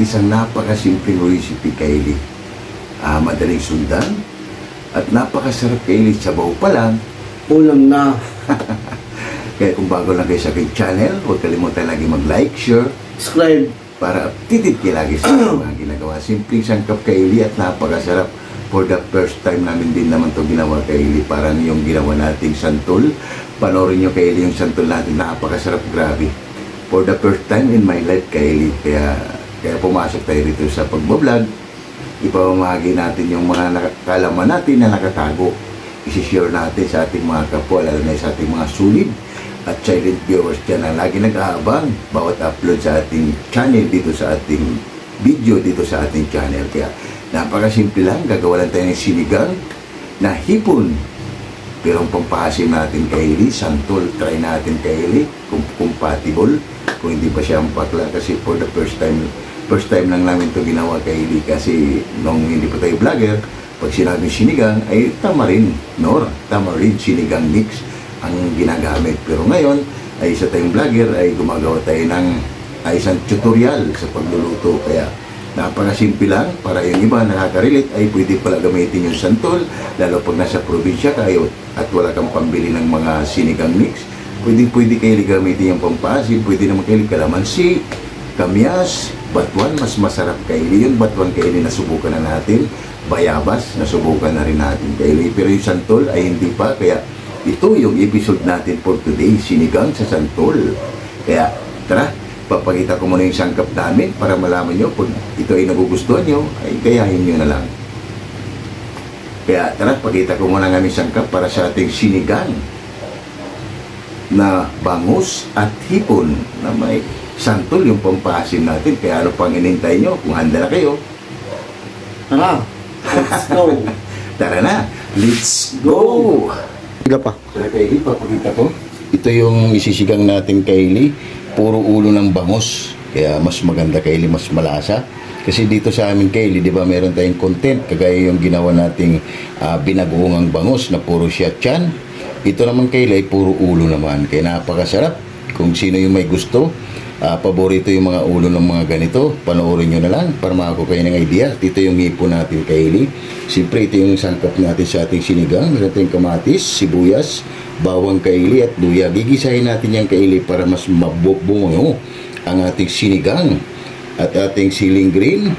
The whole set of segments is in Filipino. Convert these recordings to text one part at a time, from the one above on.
isang napakasimpleng recipe Kaylee. Madaling sundan at napakasarap Kaylee. Sabaw pa lang, ulam na. Kaya kung bago lang kayo sa aking channel, huwag kalimutan lagi mag-like, share, Subscribe. para updated kayo lagi sa mga ginagawa. Simpleng sangkap Kaylee at napakasarap. For the first time namin din naman ito ginawa Kaylee. Parang yung ginawa nating santol. Panoorin nyo Kaylee yung santol natin. Napakasarap, grabe. For the first time in my life Kaylee. Kaya pumasok tayo rito sa pagbablog. Ipamahagi natin yung mga kalaman natin na nakatago. Isishare natin sa ating mga kapwa, lalo na sa ating mga sulit at silent viewers dyan na lagi nag-aabang bawat upload sa ating channel dito sa ating video dito sa ating channel. Kaya napakasimple lang, gagawa lang tayo ng sinigang na hipon. Pero ang pampahasim natin Kaylee, santol, try natin Kaylee kung compatible, kung hindi pa siya ang pakla, kasi for the first time lang namin ito ginawa Kaylee, kasi nung hindi pa tayo vlogger, pag sinabing sinigang ay tamarin sinigang mix ang ginagamit. Pero ngayon ay isa tayong vlogger, ay gumagawa tayo ng isang tutorial sa pagluluto. Kaya napakasimple lang, para yung iba nakaka-relate ay pwede pala gamitin yung santol, lalo pag nasa probinsya kayo at wala kang pambili ng mga sinigang mix. Pwede kayo gamitin yung pampasim, pwede naman kayo kalamansi, kamyas, batuan. Mas masarap Kaylee yung batuan Kaylee, nasubukan na natin. Bayabas, nasubukan na rin natin Kaylee, pero yung santol ay hindi pa. Kaya ito yung episode natin for today, sinigang sa santol. Kaya tara, papakita ko muna yung sangkap namin para malaman nyo kung ito ay nagugustuhan nyo, ay gayahin nyo na lang. Kaya tara, pakita ko muna ng aming sangkap para sa ating sinigang na bangus at hipon na may santol yung pampasim natin. Kaya ano pang inintay nyo? Kung handa na kayo, Tara, let's go. Tara na, let's go! Pa. Tara Kaylee, papakita ko. Ito yung isisigang natin Kaylee. Puro ulo ng bangus. Kaya mas maganda Kaylee, mas malasa. Kasi dito sa amin Kaylee, di ba meron tayong content. Kagaya yung ginawa nating binagoongang bangus na puro siya tiyan. Ito naman Kaylee ay puro ulo naman. Kaya napakasarap. Kung sino yung may gusto, paborito yung mga ulo ng mga ganito, panoorin nyo na lang para makakuha kayo ng idea. Dito yung hipon natin Kaylee. Siyempre ito yung sangkap natin sa ating sinigang. Meron tayong kamatis, sibuyas, bawang Kaylee at luya. Gigisahin natin yung Kaylee para mas mabubungo ang ating sinigang. At ating siling green,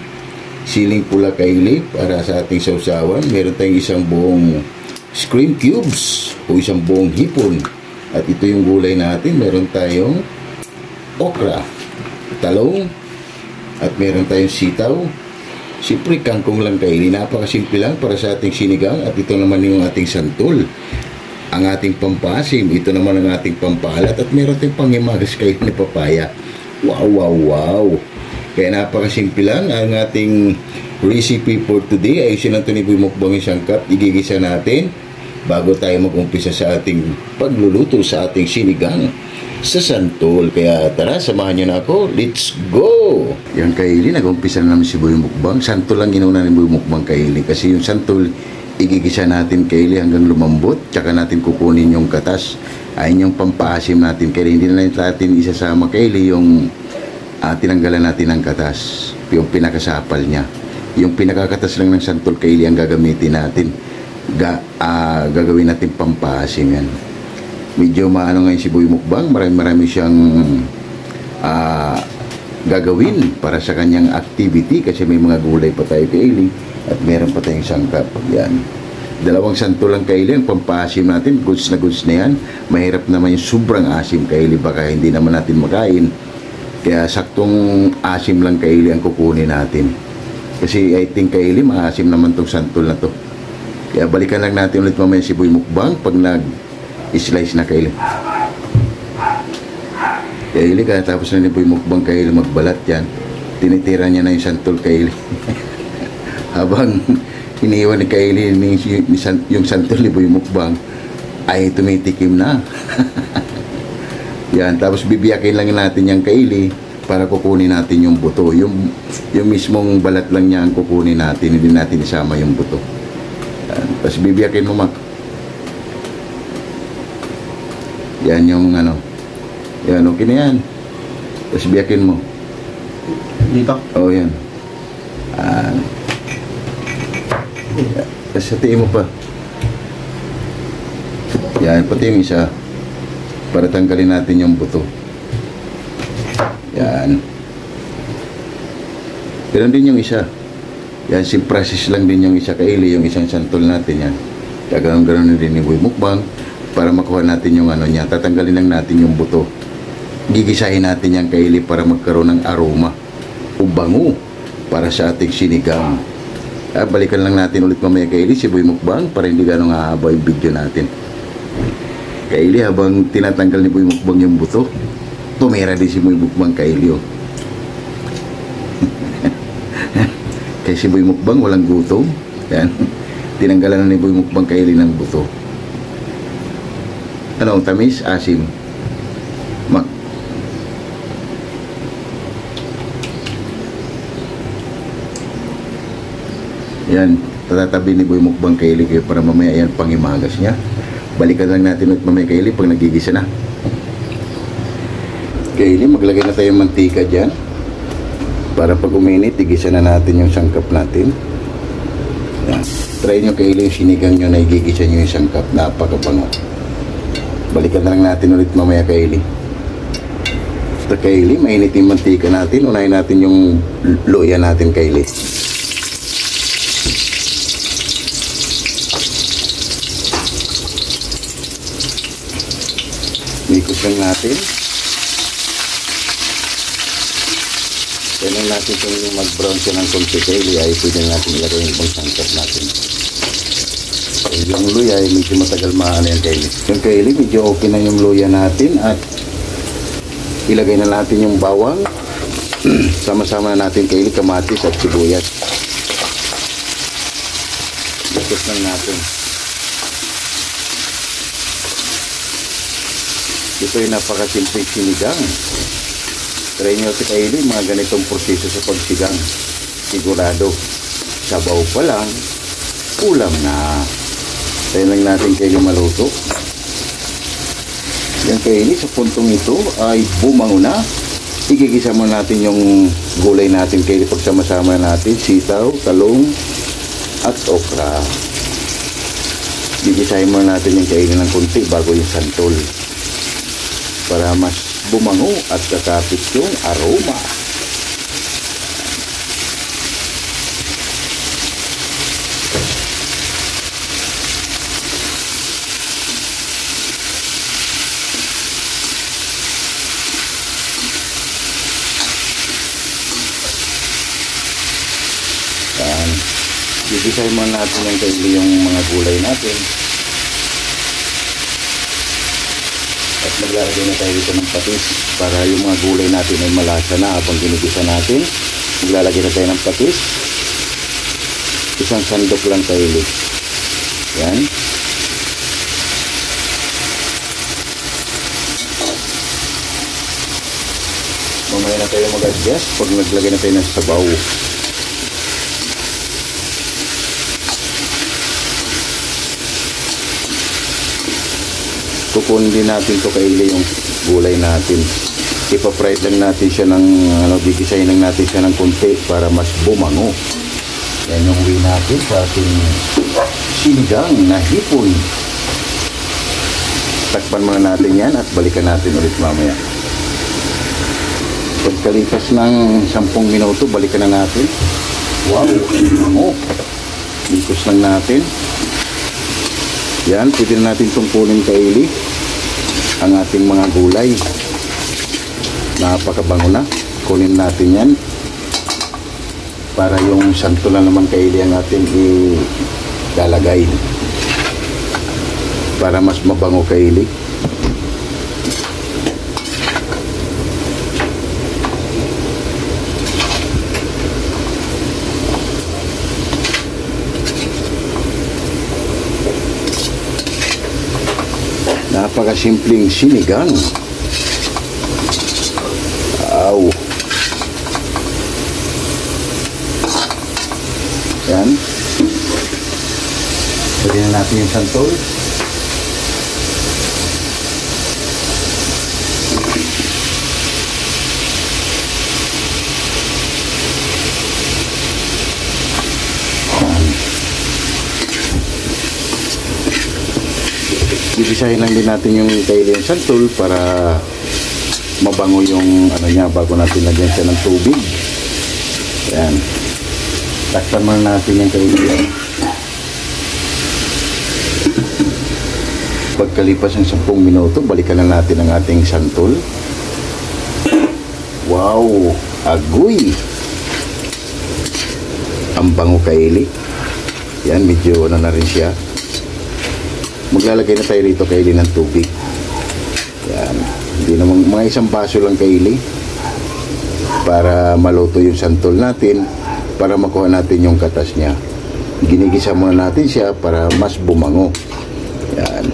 siling pula Kaylee para sa ating sausawan. Meron tayong isang buong screen cubes o isang buong hipon. At ito yung gulay natin. Meron tayong okra, talong, at meron tayong sitaw. Siyempre kangkong lang Kaylee. Napakasimple lang para sa ating sinigang. At ito naman yung ating santol, ang ating pampasim. Ito naman ang ating pampalat. At meron tayong panghimagas Kaylee na papaya. Wow, wow, wow. Kaya napakasimple lang ang ating recipe for today. Ayusin lang ito ni Boy Mukbang yung sangkap. Igigisa natin bago tayo mag-umpisa sa ating pagluluto sa ating sinigang sa santol. Kaya tara, samahan nyo na ako. Let's go! Yan Kaylee, nag-umpisa na namin si Boy Mukbang. Santol lang ginawa ni Boy Mukbang Kaylee. Kasi yung santol, igigisa natin Kaylee hanggang lumambot. Tsaka natin kukunin yung katas. Ayun yung pampasim natin Kaylee. Hindi na natin isasama Kaylee yung tinanggalan natin ng katas. Yung pinakasapal niya. Yung pinakakatas lang ng santol Kaylee ang gagamitin natin. Gagawin natin pampasim yan. Medyo maano ngayon si Boy Mukbang, marami siyang gagawin para sa kanyang activity, kasi may mga gulay pa tayo Kaylee at meron pa tayong sangkap. Yan, dalawang santol lang Kaylee ang pampasim natin. Goods na yan. Mahirap naman yung sobrang asim Kaylee, baka hindi naman natin makain. Kaya saktong asim lang Kaylee ang kukunin natin, kasi I think Kaylee maasim naman tong santol na to. Kaya balikan lang natin ulit mamaya si Boy Mukbang pag nag-slice na Kaylee. Kaylee, kaya tapos na ni Boy Mukbang Kaylee magbalat yan, tinitira niya na yung santol Kaylee. Habang iniiwan ni Kaylee yung santol ni Boy Mukbang ay tumitikim na. Yan, tapos bibiyakin lang natin yung Kaylee para kukunin natin yung buto. Yung mismong balat lang niya ang kukunin natin, hindi natin isama yung buto. Yan, tapos bibiyakin mo yan yung ano. Yan, okay na yan. Tapos biyakin mo. Dito. Oh, yan. Tapos hatiin mo pa. Yan, pati yung isa. Para tanggalin natin yung buto. Yan. Ganun din yung isa. Yan, si process lang din yung isa kaili, yung isang santol natin yan. Gagawin din ni Boy Mukbang para makuha natin yung ano niya. Tatanggalin lang natin yung buto. Gigisahin natin yung kaili para magkaroon ng aroma o bango para sa ating sinigang. Balikan lang natin ulit mamaya kaili si Boy Mukbang para hindi ganong hahaba yung video natin. Kaili, habang tinatanggal ni Boy Mukbang yung buto, tumira din si Boy Mukbang kaili, oh. Kaya si Boy Mukbang walang gutom. Yan. Tinanggalan na ni Boy Mukbang kaili ng buto. Ano ang tamis? Asim. Yan. Tatatabi ni Boy Mukbang kaili kayo para mamaya yan pangimagas niya. Balikan lang natin ulit mamaya kaili pag nagigisa na. Kaili, maglagay na tayo ng mantika dyan. Para pag uminit, igisa na natin yung sangkap natin. Yan. Try nyo kaili yung sinigang nyo na igigisa nyo yung sangkap. Napakabango. Balikan na lang natin ulit mamaya kaili. Ito kaili, mainit yung mantika natin. Unahin natin yung luya natin kaili. Mikos lang natin. Kailan natin kung mag-brown siya ng konti kaili ay pwede natin ilagay yung ibang sangkap natin. Yung luya ay medyo matagal maano yan kaili. Yung kaili medyo okay na yung luya natin at ilagay na natin yung bawang. Sama-sama na natin kaili kamatis at sibuyas. Mikos lang natin. Ito ay napakasimpleng sinigang. Try nyo si kaili mga ganitong proseso sa pagsigang. Sigurado, sabaw pa lang, ulam na. Try lang natin kaili maluto. Yan kaili, sa puntong ito ay bumango na. Igigisa mo natin yung gulay natin kaili pagsama-sama natin. Sitaw, talong, at okra. Gigisahin mo natin yung kaili ng kunti bago yung santol. Para mas bumango at kakapit yung aroma. Yan. Gigisahin mo natin yung kaili yung mga gulay natin. At maglalagay na tayo dito ng patis para yung mga gulay natin ay malasa na habang ginigisa natin. Maglalagay na tayo ng patis. Isang sandok lang kaili. Yan. Mamaya na tayo mag-adjust pag naglagay na tayo ng sabaw. Kukunin din natin ito kaili yung gulay natin. Ipa-fry lang natin siya ng gigisahin lang natin siya ng konti para mas bumango. Yan yung way natin sa ating sinigang na hipon. Takpan muna natin yan at balikan natin ulit mamaya. Pagkalipas ng 10 minuto, balikan na natin. Wow! Bumango! Ikos lang natin. Yan, pwede na natin tungkulin kaili ang ating mga gulay. Napakabango na. Kunin natin yan para yung santo na naman kaili ang ating ilalagay para mas mabango kaili. Napakasimpleng sinigang. Wow. Yan. Pwede na natin yung santol. Gigisahin lang din natin yung kaili yung santol para mabango yung ano niya bago natin lagyan siya ng tubig. Ayan. Takpan muna natin yung kaili. Pagkalipas ng 10 minuto, balikan na natin ang ating santol. Wow! Agoy! Ang bango kaili. Yan, medyo ano na rin siya. Maglalagay na tayo rito kaili ng tubig. Yan. Hindi naman, mga isang baso lang kaili para maluto yung santol natin, para makuha natin yung katas niya. Ginigisa muna natin siya para mas bumango. Yan.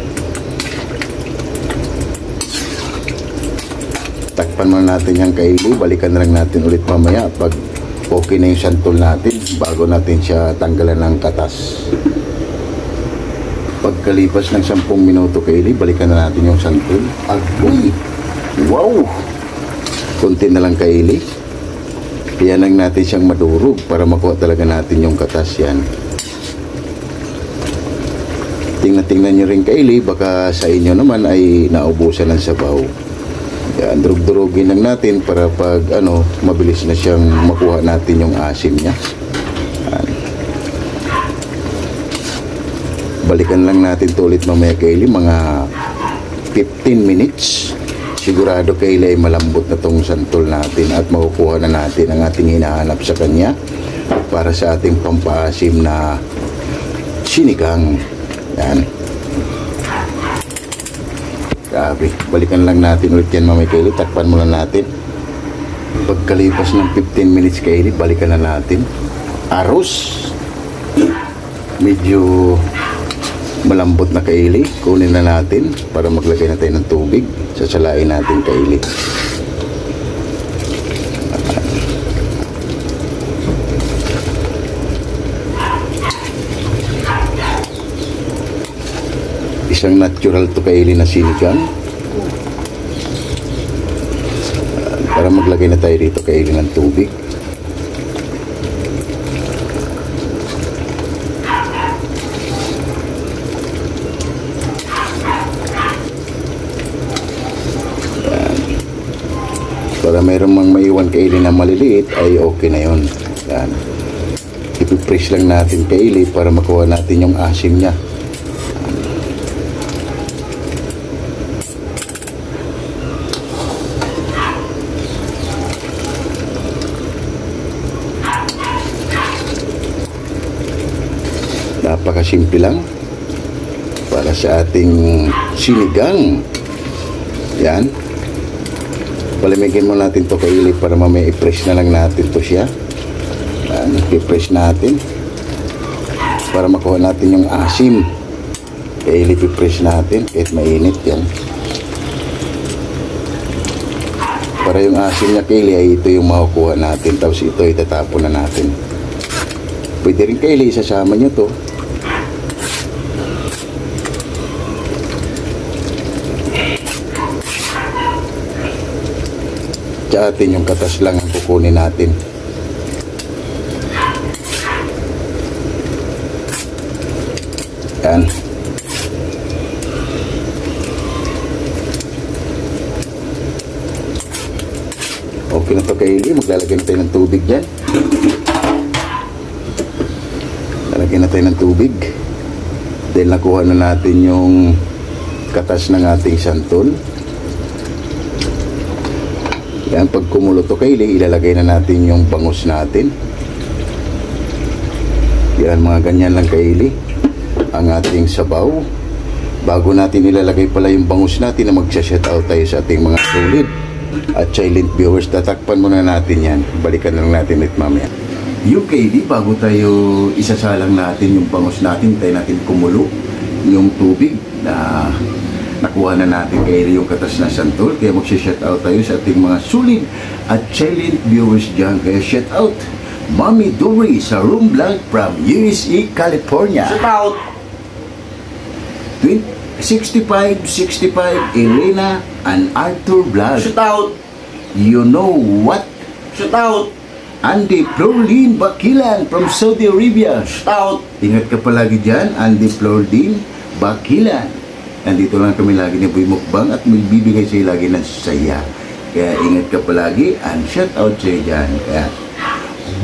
Takpan muna natin yung kaili. Balikan na lang natin ulit mamaya pag okay na yung santol natin bago natin siya tanggalan ng katas. Pagkalipas ng 10 minuto kaili, balikan na natin yung santol. Agoy! Wow! Kunti na lang kaili. Iyan lang natin siyang madurog para makuha talaga natin yung katas yan. Tingnan nyo rin kaili, baka sa inyo naman ay naubusan ng sabaw. Yan, durug-durugin lang natin para pag ano, mabilis na siyang makuha natin yung asim niya. Yan. Balikan lang natin ito ulit mamaya kaili, mga 15 minutes. Sigurado kaili ay malambot na tong santol natin at makukuha na natin ang ating hinahanap sa kanya para sa ating pampaasim na sinigang. Yan. Grabe. Balikan lang natin ulit yan mamaya kaili. Takpan muna natin. Pagkalipas ng 15 minutes kaili, balikan na natin. Aros. Medyo malambot na kaili. Kunin na natin para maglagay na tayo ng tubig. Sasalain natin kaili. Isang natural to kaili na sinigang. Para maglagay na tayo dito kaili ng tubig. Yan. Para mayroon mang maiwan kaili na maliliit ay okay na yun. Yan. Ipipress lang natin kaili para makuha natin yung asim niya. Napakasimple lang para sa ating sinigang. Yan. Palamigin mo natin to kaili para mamaya i-press na lang natin to siya. Yan. I-press natin para makuha natin yung asim. Kaili i-press natin kahit mainit yan. Para yung asim niya kaili ay ito yung makukuha natin. Tapos ito itatapon na natin. Pwede rin kaili isasama nyo to. Sa atin yung katas lang ang kukunin natin. Yan. Okay na to kaili. Maglalagay na tayo ng tubig dyan. Lalagyan na tayo ng tubig. Dahil nakuha na natin yung katas ng ating santol. Yan, pag kumulo to kaili, ilalagay na natin yung bangus natin. Yan, mga ganyan lang kaili ang ating sabaw. Bago natin ilalagay pala yung bangus natin na magsha-shout out tayo sa ating mga solid at silent viewers. Tatakpan muna natin yan. Balikan lang natin ulit mamaya. Yung kaili, bago tayo isasalang natin yung bangus natin, tayo natin kumulo yung tubig na nakuha na natin kaili yung katas na santol. Kaya magsha-shout out tayo sa ating mga sulit at silent viewers dyan. Kaya shout out Mommy Dory sa Room Blank from USA, California. Shout out 65 Elena and Arthur Vlog. Shout out You know what? Shout out Andy Florlin Bakilan from Saudi Arabia. Shout out Ingat ka palagi dyan, Andy Florlin Bakilan. Nandito lang kami lagi ni Boy Mukbang at magbibigay sa iyo lagi ng saya. Kaya ingat ka palagi and shout out sa iyo dyan. Kaya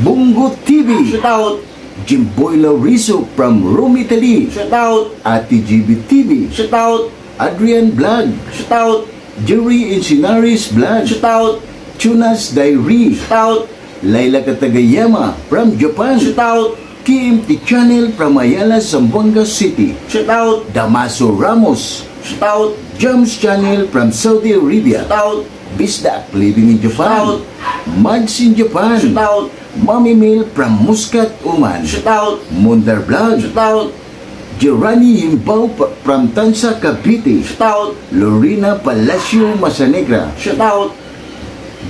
Bungo TV, Shout out. Jimboy Laurizo from Rome, Italy, Shout out. Ate GB TV, Shout out. Adrian Vlog, Shout out. Jerry Insinaris Vlog, Shout out. Tunas Diary, Shout out. Laila Katagayama from Japan, Shout out. KMT Channel from Ayala, Zamboanga City, Shout out. Damaso Ramos, Shout out. James Channel from Saudi Arabia, Shout out. Bisdak living in Japan, Mads in Japan, Shout out. Mommy Mil from Muscat, Oman, Shout out. Mundar Vlog, Shout out. Gerani Himbao from Tansa, Cavite, Shout out. Lorena Palacio, Masanegra, Shout out.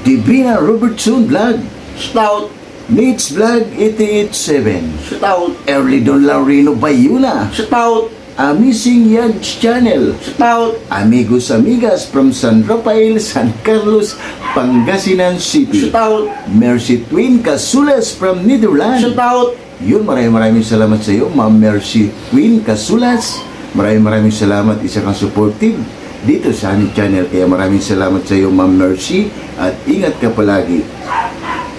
Divina Robertson Vlog, Shout out. Nate's Vlog 887, Shout out. Early Don Laurino Bayuna, Shout out. Amazing Yads Channel, Shout out. Amigos Amigas from San Rafael, San Carlos, Pangasinan City, Shout out. Mercy Twin Casulas from Netherlands. Shout out. Yun, maraming salamat sa iyo, Ma'am Mercy Twin Casulas. Maraming salamat, isa kang supportive dito sa aming channel. Kaya maraming salamat sa iyo, Ma'am Mercy, at ingat ka palagi.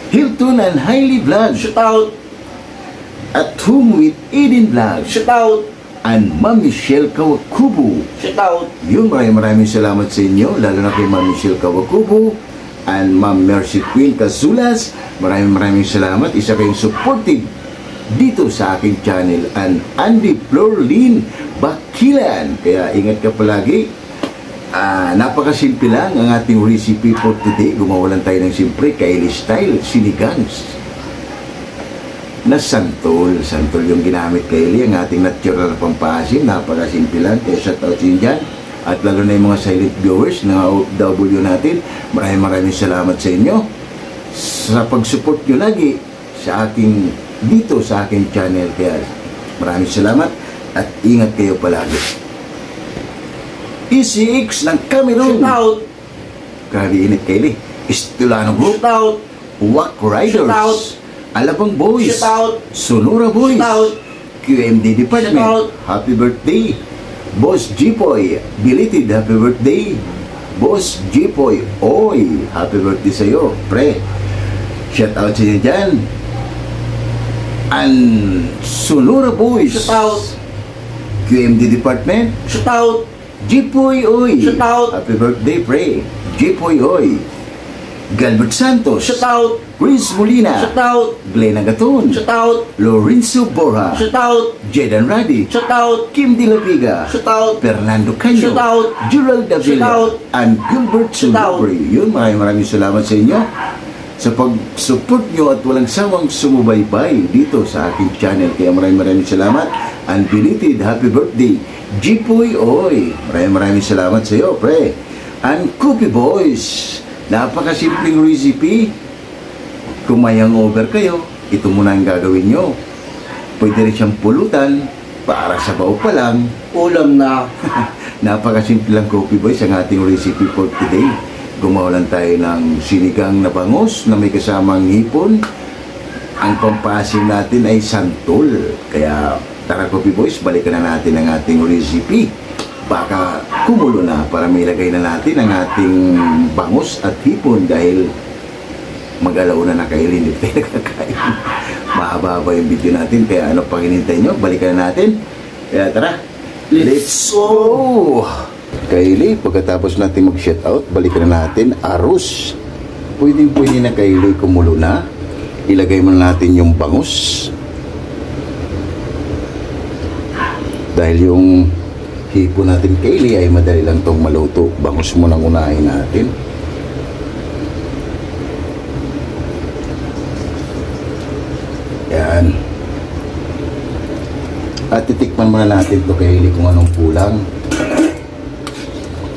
Hilton and Hailey Vlog, Shout out. At Home with Eden Vlog, Shout out. and Ma'am Michelle Kawakubo. Shout out. Yun, maraming salamat sa inyo, lalo na kay Ma'am Michelle Kawakubo and Ma'am Mercy Queen Casulas. Maraming salamat, isa kayong supportive dito sa aking channel, and Andy Florlin Bakilan. Kaya ingat ka palagi. Napakasimple lang ang ating recipe for today. Gumawa lang tayo ng simple Kylie style sinigangs na santol. Santol yung ginamit, Kylie, ang ating natural na pampasim. Napakasimple lang, kaya shout out din dyan. At lalo na yung mga silent viewers na OFW natin, maraming salamat sa inyo sa pag-support nyo lagi sa aking, dito sa aking channel. Kaya maraming salamat at ingat kayo palagi. ECX ng Cameroon. Shout out. Grabe init, Kylie. Estulano Group, Shout out. Wack Riders, Shout out. Alabang Boys, Shout out. Sonora Boys, Shout out. QMD Department, Shout out. happy birthday. Boss Jipoy, belated happy birthday. Boss Jipoy, oy, happy birthday sa'yo, pre. Shout out sa inyo dyan. And Sonora Boys, Shout out. QMD Department, Shout out. Jipoy, oy, Shout out. happy birthday, pre. Jipoy, oy. Galbert Santos, Shout out. Chris Molina, Shout out. Glenn Agaton, Shout out. Lorenzo Borja, Shout out. Jedan Radi, Shout out. Kim De La Vega, Shout out. Fernando Caño, Shout out. Gerald Davila, Shout out. and Gilbert Shout out. Sulubri. Yun, maraming salamat sa inyo sa pag-support nyo at walang sawang sumubaybay dito sa aking channel. Kaya maraming salamat and belated happy birthday, Jipoy Oy. Maraming salamat sa iyo, pre. And Coffee Boys, napakasimpleng recipe. Kung may hangover kayo, ito muna ang gagawin nyo. Pwede rin siyang pulutan para sa bao pa lang. Ulam na. Napakasimple lang, Coffee Boys, ang ating recipe for today. Gumawa lang tayo ng sinigang na bangus na may kasamang hipon. Ang pampasim natin ay santol. Kaya tara, Coffee Boys, balikan na natin ang ating recipe. Baka kumulo na para may lagay na natin ang ating bangus at hipon dahil mag-alauna na kayo, hindi tayo nakakain. Mahaba-haba yung video natin, kaya ano pang hinintay nyo, balikan na natin. Kaya tara, let's go! Kylie, pagkatapos natin mag-shoutout, balikan na natin arroz. Pwede na, Kylie, kumulo na. Ilagay mo na natin yung bangus. Dahil yung hipo natin, Kylie, ay madali lang tong maluto. Bangus mo nang unahin natin. Yan. At titikman muna natin ito, Kylie, kung anong kulang.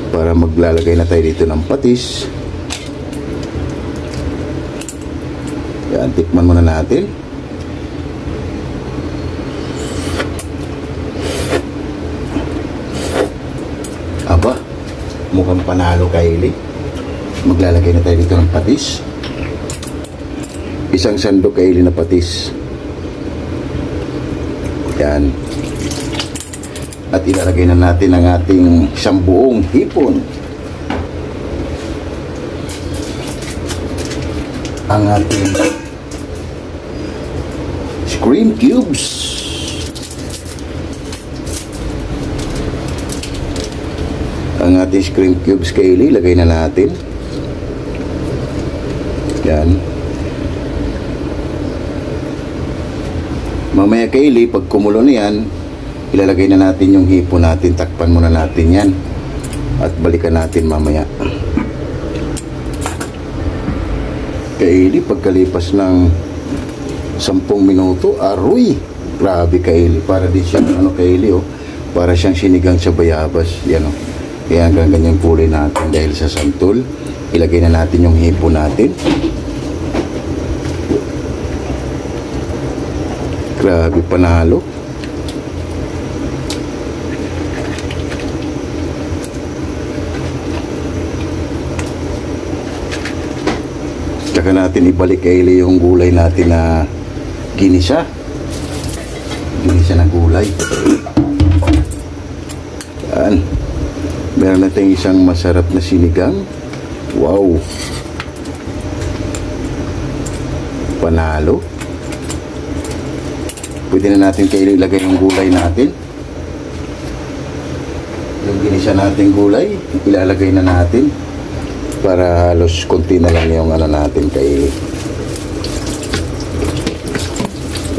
Para maglalagay na tayo dito ng patis. Yan, tikman muna natin. Aba, mukhang panalo, Kylie. Maglalagay na tayo dito ng patis. Isang sandok, Kylie, na patis. Yan. At ilalagay na natin ang ating isang buong hipon. Ang ating cream cubes. Ang ating cream cubes, Kaylee, lagay na natin. Yan. Mamaya, Kaylee, pag kumulo na yan, ilalagay na natin yung hipon natin. Takpan muna natin yan. At balikan natin mamaya. Kaylee, pagkalipas ng 10 minuto, aroy! Grabe, Kaylee. Para din siyang, Kaylee, oh. Para siyang sinigang sa bayabas. Yan, oh. Kaya hanggang ganyan kulay natin dahil sa santol. Ilagay na natin yung hipon natin. Grabe, panalo. Tsaka natin ibalik, Kaylee, yung gulay natin na ginisa. Ginisa na gulay. Yan. Meron natin isang masarap na sinigang. Wow. Panalo. Pwede na natin kayo ilagay yung gulay natin. Yung ginisa natin gulay, ilalagay na natin. Para halos konti na lang yung natin kayo.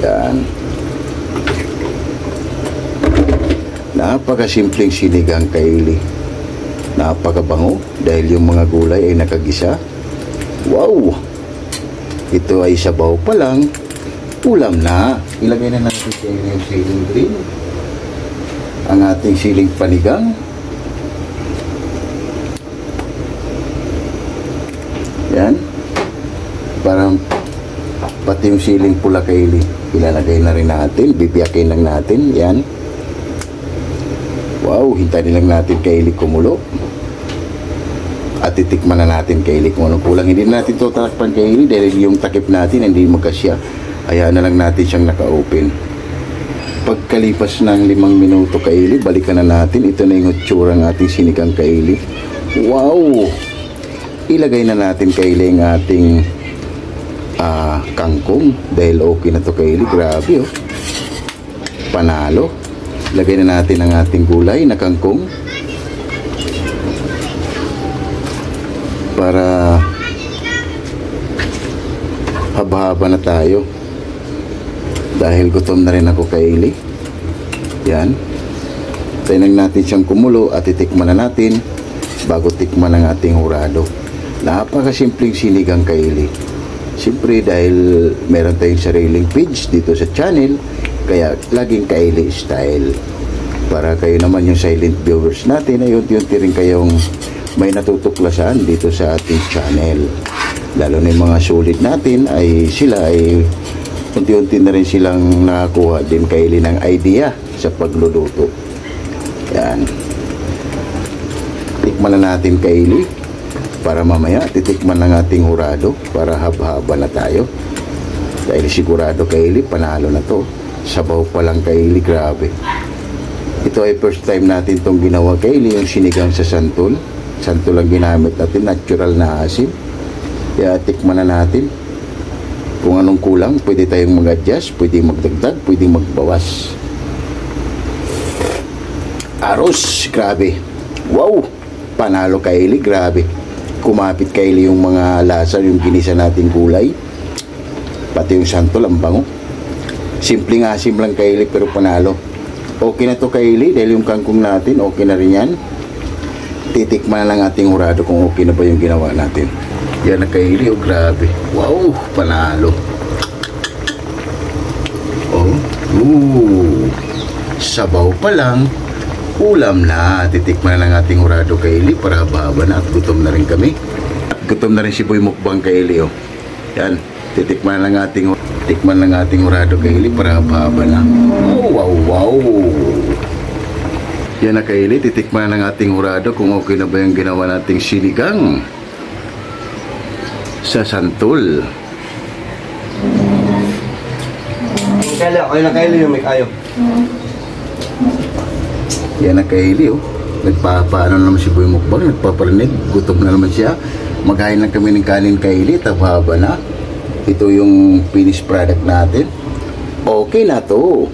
Yan. Napakasimpleng sinigang, Kaylee. Napakabango dahil yung mga gulay ay nakagisa. Wow! Ito ay sabaw pa lang. Ulam na. Ilagay na natin yung siling green. Ang ating siling panigang. Yan. Parang pati yung siling pula, Kaylee, ilalagay na rin natin. Bibiyakin lang natin. Yan. Wow, hintayin lang natin, Kaylee, kumulo. At titikman na natin, Kaylee, kung anong kulang. Hindi na natin ito tatakpan, Kaylee, dahil yung takip natin hindi magkasya. Hayaan na lang natin siyang naka-open. Pagkalipas ng 5 minuto, Kaylee, balikan na natin. Ito na yung itsura ng ating sinigang, Kaylee. Wow! Ilagay na natin, Kaylee, ang ating kangkong. Dahil okay na to, Kaylee. Grabe, oh. Panalo. Lagay na natin ang ating gulay na kangkong. Para haba-haba na tayo. Dahil gutom na rin ako, Kaylee. Yan. Tayo natin siyang kumulo at itikman na natin bago tikman ang ating hurado. Napakasimpleng sinigang, Kaylee. Siyempre dahil meron tayong sariling page dito sa channel, kaya laging Kaylee style. Para kayo naman yung silent viewers natin ay unti-unti rin kayong may natutuklasan dito sa ating channel. Lalo na yung mga sulit natin ay sila ay unti-unti na rin silang nakakuha din, Kaylee, ng idea sa pagluluto. Yan. Tikman na natin, Kaylee, para mamaya titikman ng ating hurado para haba-haba na tayo. Dahil sigurado, Kaylee, panalo na to. Sabaw pa lang, Kaylee, grabe. Ito ay first time natin itong ginawa, Kaylee, yung sinigang sa santol. Santol ang ginamit natin, natural na asin. Kaya tikman na natin. Kung anong kulang, pwede tayong mag-adjust, pwede magdagdag, pwede magbawas. Aros, grabe. Wow! Panalo, Kaylee, grabe. Kumapit, Kaylee, yung mga lasa, yung ginisa nating gulay. Pati yung santol, ang bango. Simpleng asim lang, Kaylee, pero panalo. Okay na to, Kaylee, dahil yung kangkong natin, okay na rin yan. Titikman na lang ating hurado kung okay na ba yung ginawa natin. Yan na, Kaylee, oh, grabe. Wow, panalo. Oh, sabaw pa lang, ulam na. Titikman na lang ating hurado, Kaylee, para haba-haba na at gutom na rin kami. At gutom na rin si Boy Mukbang, Kaylee, oh. Yan, titikman na lang ating hurado, Kaylee, para haba-haba na. Oh, wow, wow. Yan na, Kaylee, titikman ng ating hurado kung okay na ba yung ginawa nating sinigang sa santol. Kaylee, okay na, Kaylee, yung may kayo. Yan ang Kylie, oh. Nagpapaano naman si Boy Mukbang, nagpaparinig, gutom na naman siya. Maghain lang kami ng kanin Kylie, haba na. Ito yung finished product natin. Okay na to.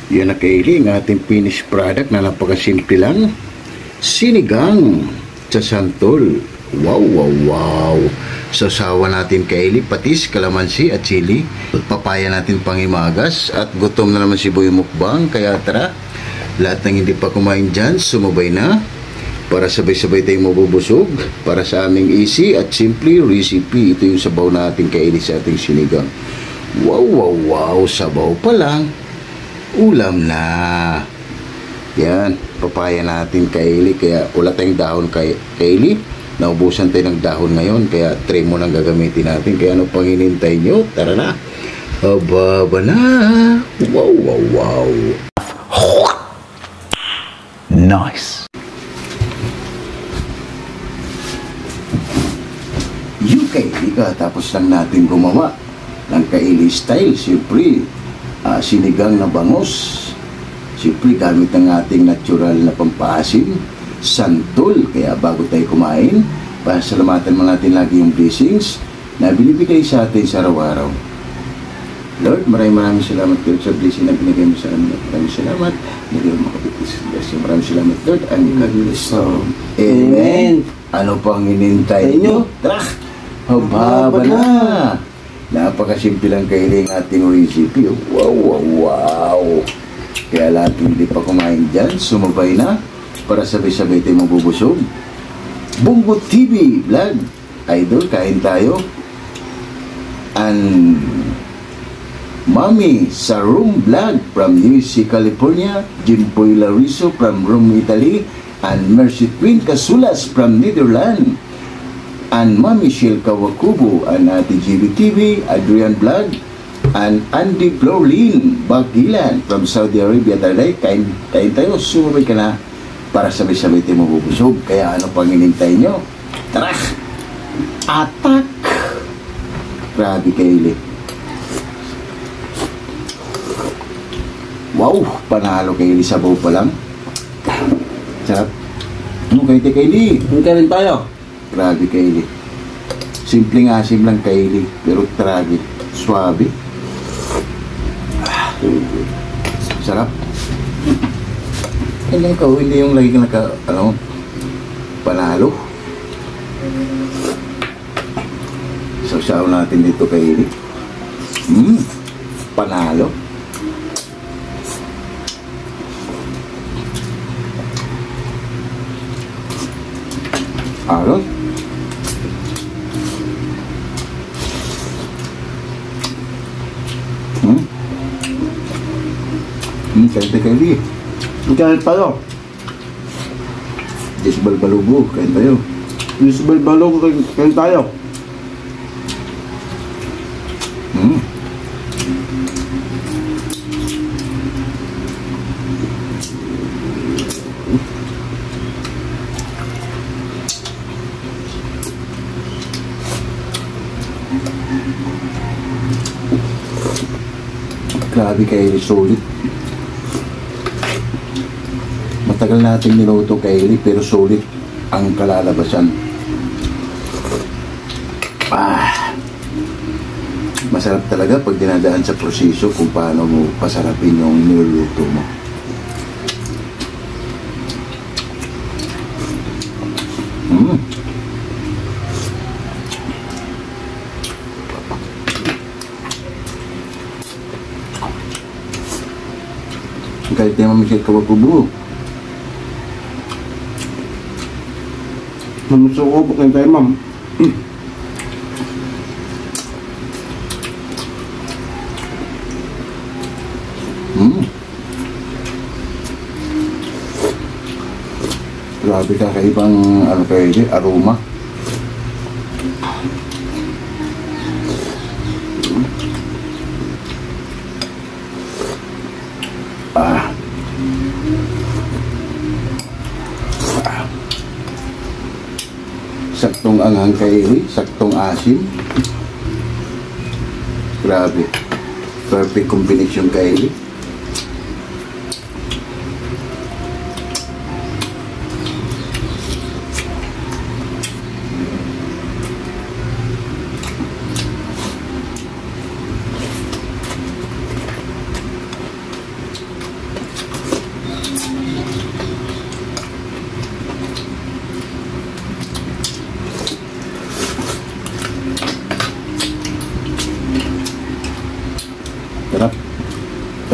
Yan ang Kylie, ang ating finished product na napakasimple lang. Sinigang sa santol. Wow, wow, wow. Sasawa natin Kylie, patis, kalamansi at chili. Papaya natin pangimagas at gutom na naman si Boy Mukbang. Kaya tara, lahat ng hindi pa kumain dyan, sumabay na para sabay-sabay tayong mabubusog para sa aming easy at simple recipe. Ito yung sabaw natin Kylie sa ating sinigang. Wow, wow, wow. Sabaw pa lang, ulam na. Yan, papaya natin Kylie. Kaya wala tayong dahon Kylie. Naubusan tayo ng dahon ngayon, kaya tray mo nang gagamitin natin. Kaya ano pang hinintay nyo? Tara na. Ababa na. Wow, wow, wow. Nice. Yung Kylie ka, tapos lang natin gumawa ng Kylie style. Siyempre, sinigang na bangus. Siyempre, gamit ng ating natural na pampasim, santol. Kaya bago tayo kumain, pasalamatan mo natin lagi yung blessings na binibigay sa atin sa araw-araw. Lord, maraming salamat Lord sa blessing na binigay mo sa amin. Maraming salamat. Hindi mo makapitis sa blessing. Maraming salamat Lord. And God bless you. Amen. Ano pang hinintay nyo? Tara! Haba na! Napakasimple lang Kylie ang ating recipe. Wow, wow, wow! Kaya lahat hindi pa kumain dyan, sumabay na para sabay-sabay tayo mabubusog. Bungo TV Vlog. Idol, kain tayo. And Mami sa Room Vlog from UC California, Jimpoy Lariso from Rome, Italy, and Mercy Queen Casulas from Netherlands, and Mami Shil Kawakubo, and Ate GB TV, Adrian Vlog, and Andy Florlin Bagilan from Saudi Arabia. Taray, kain tayo, sumabay ka na para sabay-sabay tayo mabubusog. Kaya ano pang hinintay nyo? Tara! Atak! Grabe Kylie. Wow, panalo Kylie, sabaw pa lang. Sarap. Ano kayo Kylie? Hinta rin tayo. Grabe Kylie. Simpleng asim lang Kylie, pero grabe. Swabe. Sarap. Hindi ikaw, hindi yung lagi ka panalo. Sausaw natin dito Kylie. Panalo. Aron. Kain Kylie. Hinta rin tayo. Disbal balubo, kain tayo. Disbal balong, kain tayo. Grabe Kylie, solid. Matagal nating niluto Kylie, pero solid ang kalalabasan. Masarap talaga pag dinadaan sa proseso kung paano mo pasarapin yung niluluto mo. Kahit di Mami Shil Kawakubo. Mamusukobok na tayo, ma'am. Grabe kakaibang Kylie, aroma. Saktong anghang Kylie, saktong asim. Grabe. Perfect combination Kylie.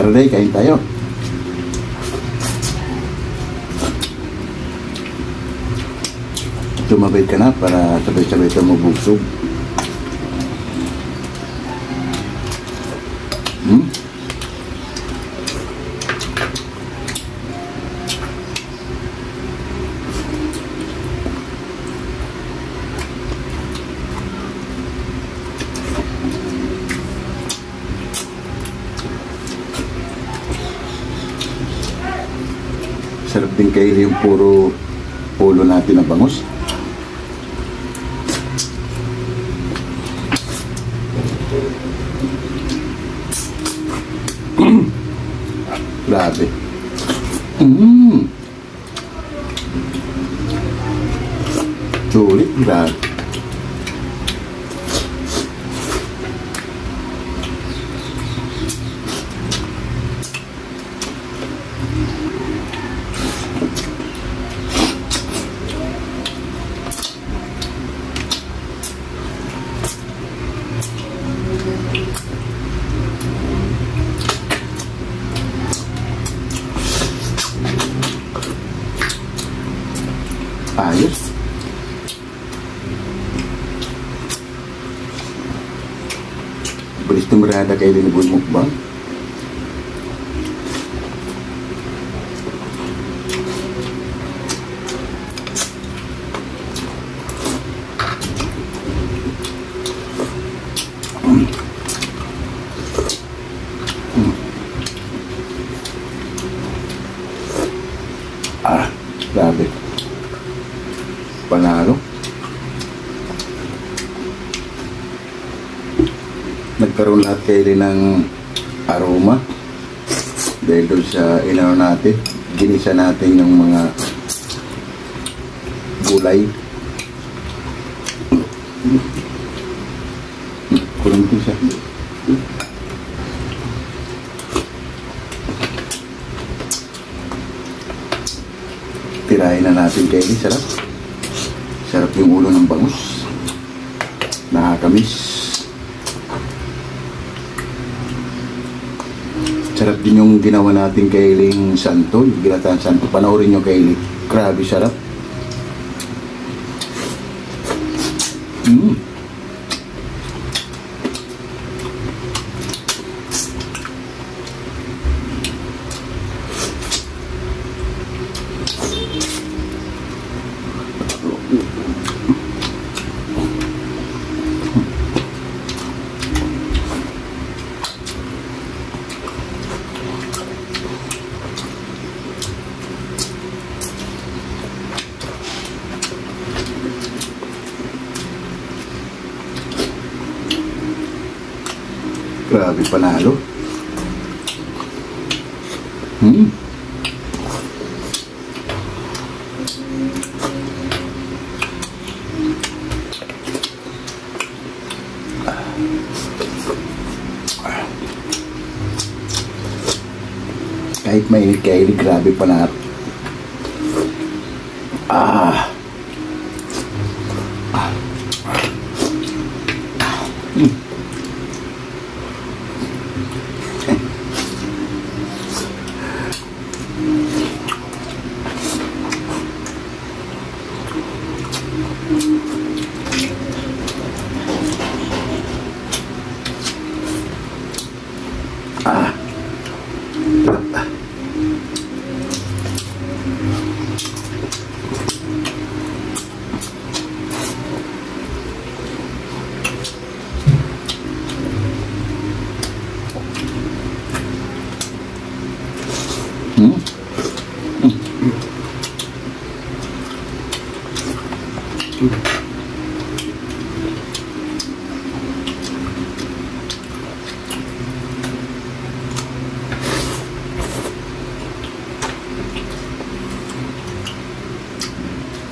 Tara day, kain tayo. Tumabay ka na para sabay-sabay tayo magbusog. Sarap din kaili yung puro ulo natin na bangus. Grabe. Sulit, grabe. Ayos. Bilis tumirada kayo din ng mukbang. Grabe. Panalo. Nagkaroon lahat kayo ng aroma dahil doon sa inano natin, ginisa natin yung mga gulay. Kulang din siya. Tirahin na natin kayo. Sarap. Sarap yung ulo ng bangus. Nakakamis. Sarap din yung ginawa natin kailing santo. Yung ginataan santo. Panoorin nyo kailing. Grabe sarap. Grabe, panalo. Kahit mainit kayo, grabe panalo.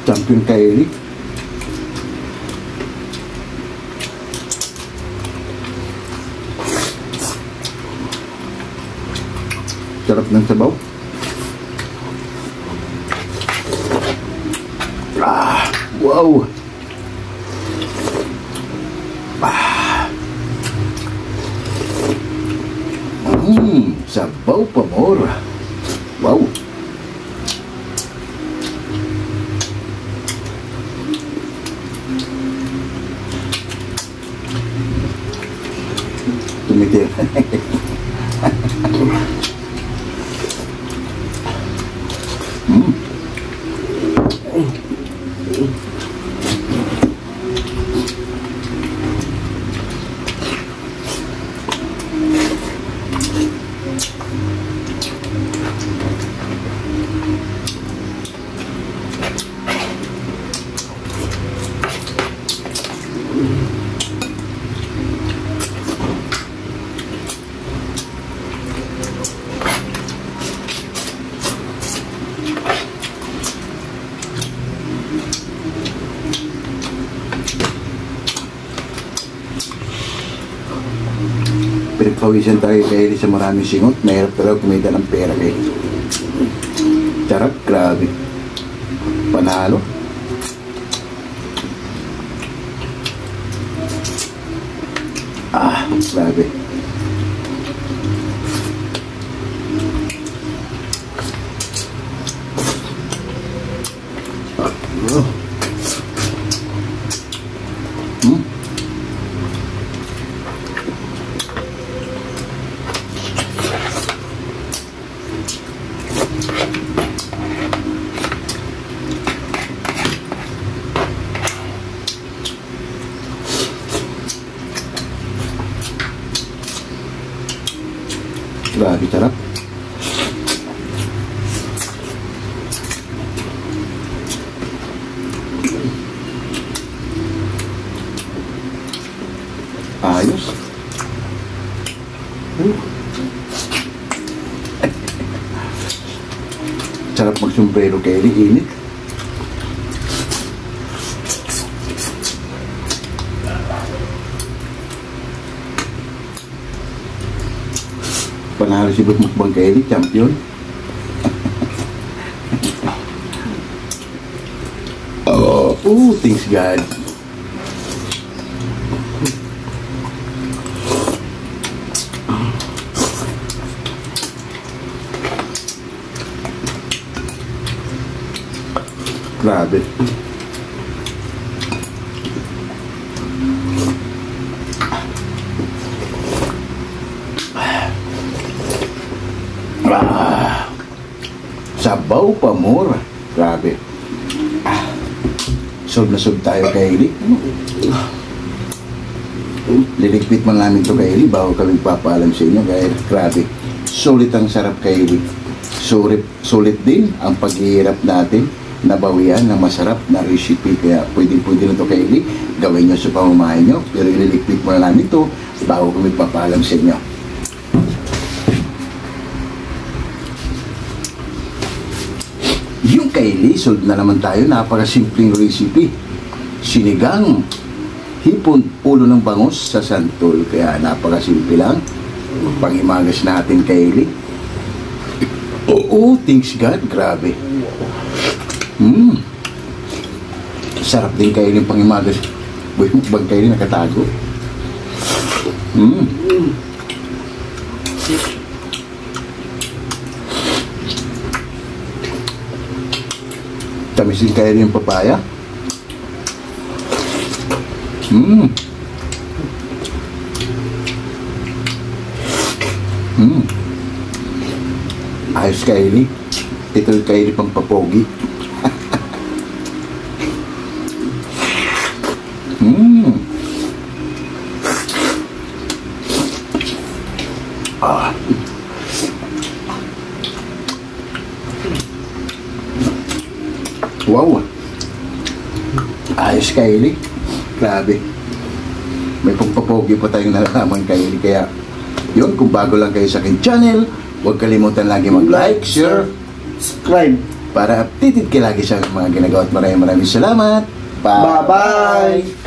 Champion kaili. Sarap ng sabaw. Wow. Sabaw pa more. Wow. Tumitir. Pinagpawisan tayo kay sa maraming singot. Mahirap talaga kumita ng pera kay. Sarap, grabe. Panalo. Ah, grabe. Grabe, sarap. Ayos. Sarap magsombrero kay init. Panalo si Bot Mukbang Kaili, champion. Oh, thanks God. Grabe. Sabaw pa more. Grabe. Solve na solve tayo kay Eli. Liligpit man namin to kay Eli bago kami papaalam sa inyo. Kaya grabe. Sulit ang sarap kay Eli. Sulit din ang paghihirap natin. Nabawian ng masarap na recipe. Kaya pwede na to kay Eli. Gawin nyo sa pamamahay nyo. Pero ililigpit mo na namin to bago kami papaalam sa inyo. Yung kay Eli, solve na naman tayo. Napakasimpleng recipe. Sinigang hipon ulo ng bangus sa santol. Kaya napakasimple lang. Pangimagas natin kay Eli. Oo, thanks God. Grabe. Sarap din kay Eli pangimagas. Boy, mukbang kay Eli nakatago. Tamisin kaya rin yung papaya. Ayos Kylie. Ito yung Kylie pang papogi. Wow. Ayos Kylie. Grabe. May pagpapogi pa tayong nalalaman Kylie. Kaya yun, kung bago lang kayo sa aking channel, huwag kalimutan lagi mag-like, share, Subscribe. para updated kayo lagi sa mga ginagawa at maraming salamat. Bye-bye.